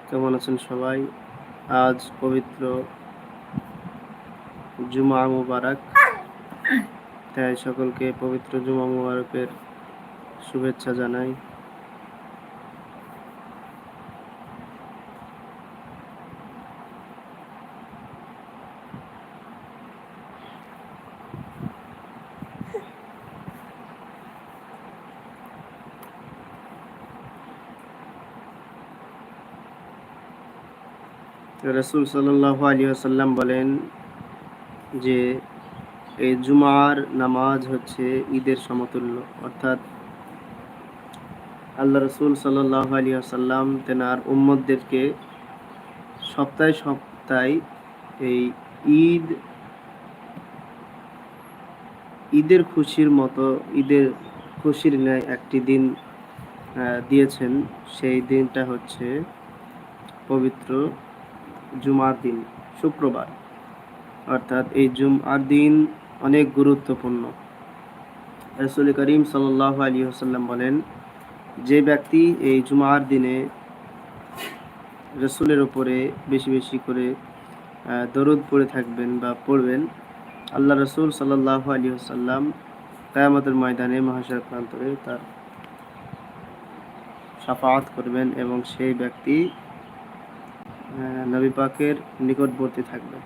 কেমন আছেন সবাই? আজ পবিত্র জুমা মুবারক, তাই সকলকে পবিত্র জুমা মুবারকের শুভেচ্ছা জানাই। রাসূল সাল্লাল্লাহু আলাইহি ওয়াসাল্লাম বলেন যে এই জুমার নামাজ হচ্ছে ঈদের সমতুল্য। অর্থাৎ আল্লাহ রাসূল সাল্লাল্লাহু আলাইহি ওয়াসাল্লাম তেনার উম্মতদেরকে সপ্তাহে সপ্তাহে এই ঈদের খুশির মতো, ঈদের খুশির ন্যায় একটি দিন দিয়েছেন। সেই দিনটা হচ্ছে পবিত্র জুমার দিন, শুক্রবার। অর্থাৎ এই জুমার দিন অনেক গুরুত্বপূর্ণ। রাসূল করিম সাল্লাল্লাহু আলাইহি ওয়াসাল্লাম বলেন, যে ব্যক্তি এই জুমার দিনে রাসূলের উপরে বেশি বেশি করে দরুদ পড়ে থাকবেন বা পড়বেন, আল্লাহ রাসূল সাল্লাল্লাহু আলাইহি ওয়াসাল্লাম কিয়ামতের ময়দানে মহাশয় প্রান্তরে তার শাফাআত করবেন এবং সেই ব্যক্তি নবী পাকের নিকটবর্তী থাকবে।